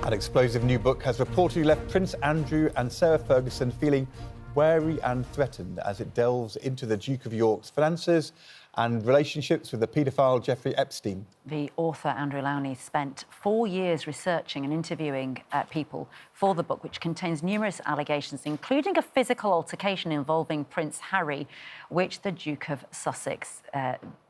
An explosive new book has reportedly left Prince Andrew and Sarah Ferguson feeling wary and threatened as it delves into the Duke of York's finances and relationships with the paedophile Jeffrey Epstein. The author, Andrew Lownie, spent 4 years researching and interviewing people for the book, which contains numerous allegations, including a physical altercation involving Prince Harry, which the Duke of Sussex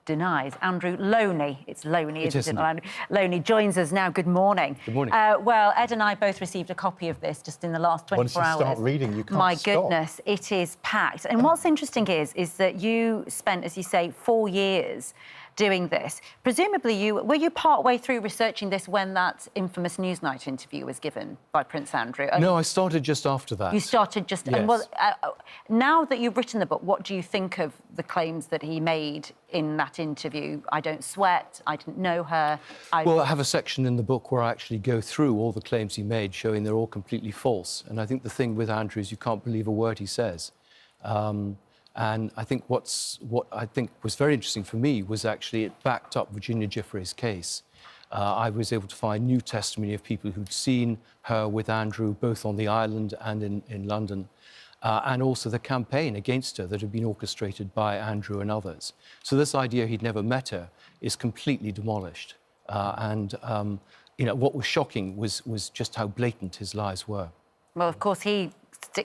denies. Andrew Lownie, it's Lownie, isn't it? Lownie joins us now. Good morning. Good morning. Well, Ed and I both received a copy of this just in the last 24 hours. Once you start reading, you can't My stop. goodness, it is packed. And what's interesting is that you spent, as you say, 4 years doing this. Presumably, were you part way through researching this when that infamous Newsnight interview was given by Prince Andrew? No, I started just after that. You started just... Yes. And now that you've written the book, what do you think of the claims that he made in that interview? I don't sweat, I didn't know her... Well, I have a section in the book where I actually go through all the claims he made, showing they're all completely false. And I think the thing with Andrew is you can't believe a word he says. And I think what I think was very interesting for me was actually it backed up Virginia Giuffre's case. I was able to find new testimony of people who'd seen her with Andrew, both on the island and in London, and also the campaign against her that had been orchestrated by Andrew and others. So this idea he'd never met her is completely demolished. You know, what was shocking was just how blatant his lies were. Well, of course, he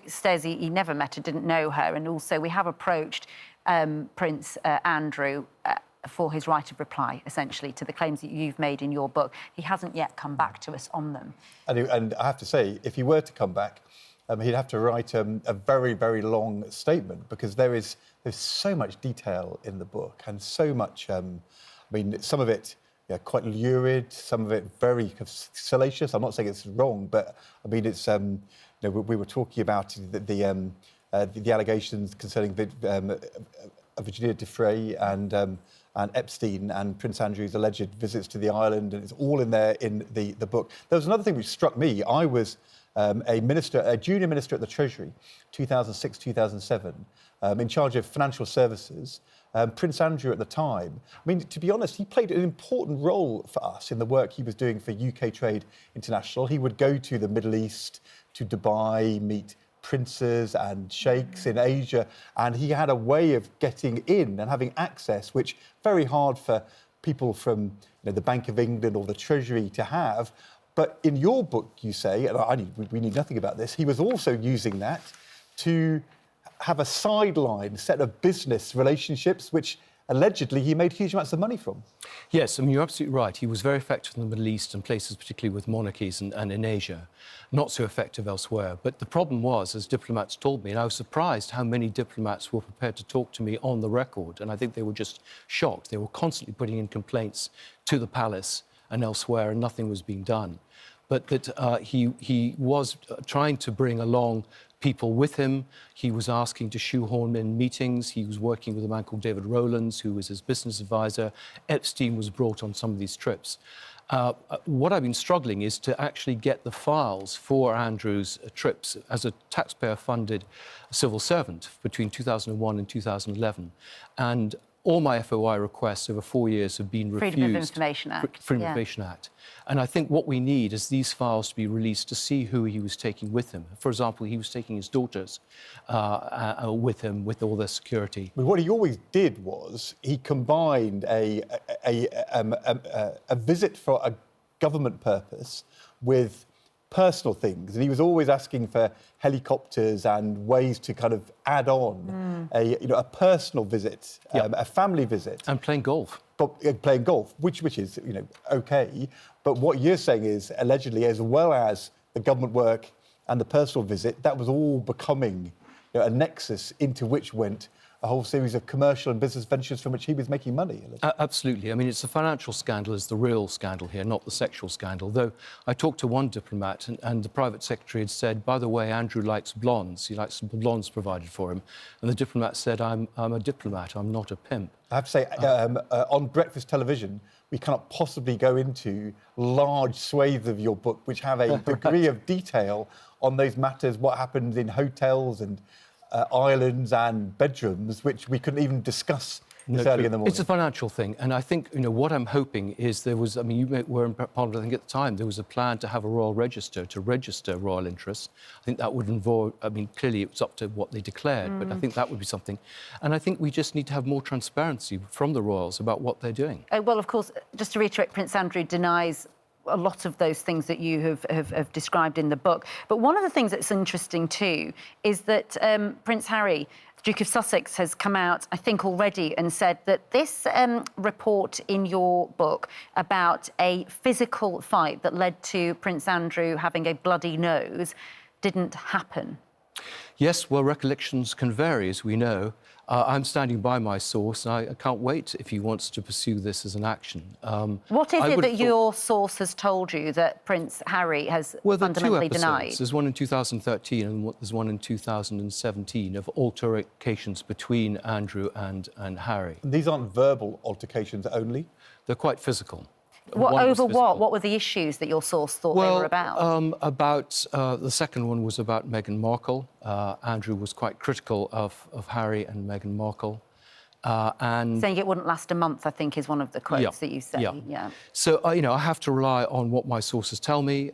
says he never met her, didn't know her, and also we have approached Prince Andrew for his right of reply, essentially, to the claims that you've made in your book. He hasn't yet come back to us on them. And I have to say, if he were to come back, he'd have to write a very, very long statement, because there's so much detail in the book and so much... I mean, some of it quite lurid, some of it very salacious. I'm not saying it's wrong, but I mean, it's... we were talking about the allegations concerning Virginia Giuffre and Epstein and Prince Andrew's alleged visits to the island, and it's all in there in the book. There was another thing which struck me. I was a junior minister at the Treasury, 2006, 2007, in charge of financial services. Prince Andrew at the time, I mean, to be honest, he played an important role for us in the work he was doing for UK Trade International. He would go to the Middle East, to Dubai, meet princes and sheikhs in Asia, and he had a way of getting in and having access, which very hard for people from the Bank of England or the Treasury to have. But in your book, you say, and we need nothing about this, he was also using that to have a sideline set of business relationships, which allegedly he made huge amounts of money from. Yes, I mean, you're absolutely right. He was very effective in the Middle East and places particularly with monarchies and in Asia, not so effective elsewhere. But the problem was, as diplomats told me, and I was surprised how many diplomats were prepared to talk to me on the record, and I think they were just shocked. They were constantly putting in complaints to the palace and elsewhere, and nothing was being done. But that he was trying to bring along people with him. He was asking to shoehorn in meetings. He was working with a man called David Rowlands, who was his business advisor. Epstein was brought on some of these trips. What I've been struggling is to actually get the files for Andrew's trips as a taxpayer-funded civil servant between 2001 and 2011. And all my FOI requests over 4 years have been refused. Freedom of Information Act. Freedom of Information Act. And I think what we need is these files to be released to see who he was taking with him. For example, he was taking his daughters with him, with all their security. But what he always did was he combined a visit for a government purpose with personal things, and he was always asking for helicopters and ways to kind of add on a personal visit, a family visit, and playing golf. But playing golf, which is okay. But what you're saying is allegedly, as well as the government work and the personal visit, that was all becoming a nexus into which went a whole series of commercial and business ventures from which he was making money. Absolutely. I mean, it's the financial scandal is the real scandal here, not the sexual scandal. Though I talked to one diplomat and the private secretary had said, by the way, Andrew likes blondes. He likes blondes provided for him. And the diplomat said, I'm a diplomat, I'm not a pimp. I have to say, on breakfast television, we cannot possibly go into large swathes of your book which have a degree of detail on those matters, what happened in hotels and islands and bedrooms, which we couldn't even discuss this early in the morning? It's a financial thing, and I think what I'm hoping is there was. I mean, were in Parliament. I think at the time there was a plan to have a royal register to register royal interests. I think that would involve. I mean, clearly it's up to what they declared, but I think that would be something. And I think we just need to have more transparency from the royals about what they're doing. Well, of course, just to reiterate, Prince Andrew denies a lot of those things that you have described in the book. But one of the things that's interesting too is that Prince Harry, Duke of Sussex, has come out, I think, already and said that this report in your book about a physical fight that led to Prince Andrew having a bloody nose didn't happen. Yes, well, recollections can vary, as we know. I'm standing by my source, and I can't wait if he wants to pursue this as an action. What is it that your source has told you that Prince Harry has fundamentally denied? There's one in 2013 and there's one in 2017 of altercations between Andrew and Harry. And these aren't verbal altercations only? They're quite physical. Over what? What were the issues that your source thought they were about? The second one was about Meghan Markle. Andrew was quite critical of Harry and Meghan Markle. And saying it wouldn't last a month, I think, is one of the quotes that you say. Yeah. So, I have to rely on what my sources tell me.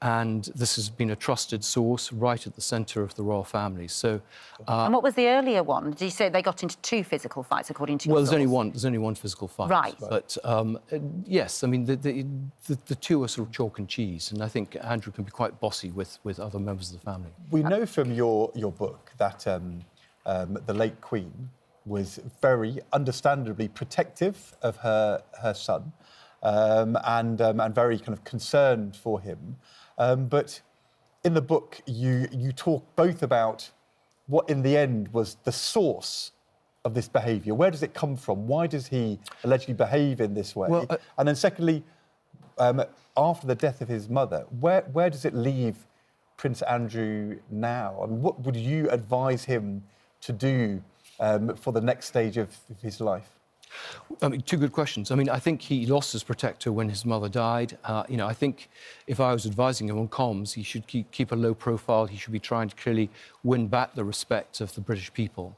And this has been a trusted source right at the centre of the royal family. So, and what was the earlier one? Did you say they got into 2 physical fights, according to your source? There's only one physical fight. Right. But yes, I mean the 2 are sort of chalk and cheese, and I think Andrew can be quite bossy with other members of the family. We know from your book that the late Queen was very understandably protective of her son, and very kind of concerned for him. But in the book, you talk both about what, in the end, was the source of this behaviour. Where does it come from? Why does he allegedly behave in this way? And then, secondly, after the death of his mother, where does it leave Prince Andrew now? And what would you advise him to do for the next stage of his life? I mean, 2 good questions. I mean, I think he lost his protector when his mother died. I think if I was advising him on comms, he should keep a low profile. He should be trying to clearly win back the respect of the British people.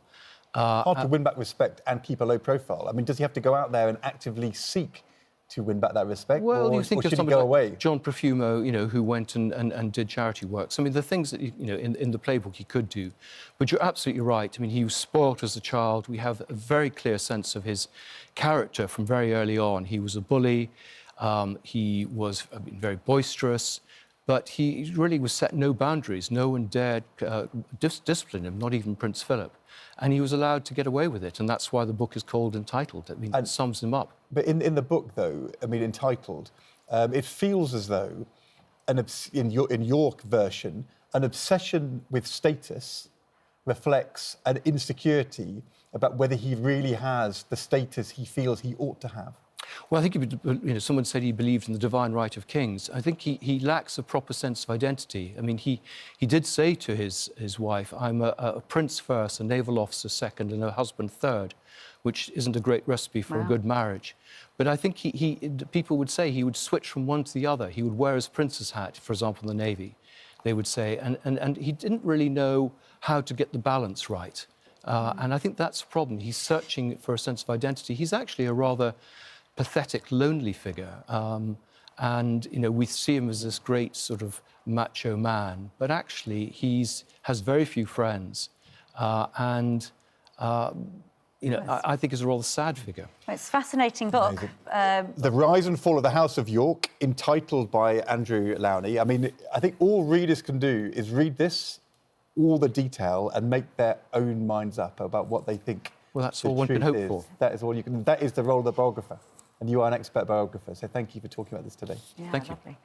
Hard to win back respect and keep a low profile. I mean, does he have to go out there and actively seek to win back that respect? Well, you think of somebody like John away? Profumo, who went and did charity works. I mean, the things that, in the playbook he could do. But you're absolutely right. I mean, he was spoilt as a child. We have a very clear sense of his character from very early on. He was a bully. He was very boisterous. But he really was set no boundaries. No one dared discipline him, not even Prince Philip. And he was allowed to get away with it. And that's why the book is called Entitled. I mean, it sums him up. But in the book, though, I mean, Entitled, it feels as though, in your version, an obsession with status reflects an insecurity about whether he really has the status he feels he ought to have. Well, I think someone said he believed in the divine right of kings. I think he lacks a proper sense of identity. I mean, he did say to his wife, "I'm a prince first, a naval officer second, and a husband third," which isn't a great recipe for a good marriage. But I think people would say he would switch from one to the other. He would wear his prince's hat, for example, in the Navy, they would say, and he didn't really know how to get the balance right. And I think that's a problem. He's searching for a sense of identity. He's actually a rather pathetic, lonely figure. We see him as this great sort of macho man, but actually has very few friends. I think is a rather sad figure. It's a fascinating book. The Rise and Fall of the House of York, entitled by Andrew Lownie. I mean, I think all readers can do is read this, all the detail, and make their own minds up about what they think. Well, that's all one can hope for. That is all you can. That is the role of the biographer. And you are an expert biographer, so thank you for talking about this today. Yeah, thank you. Lovely.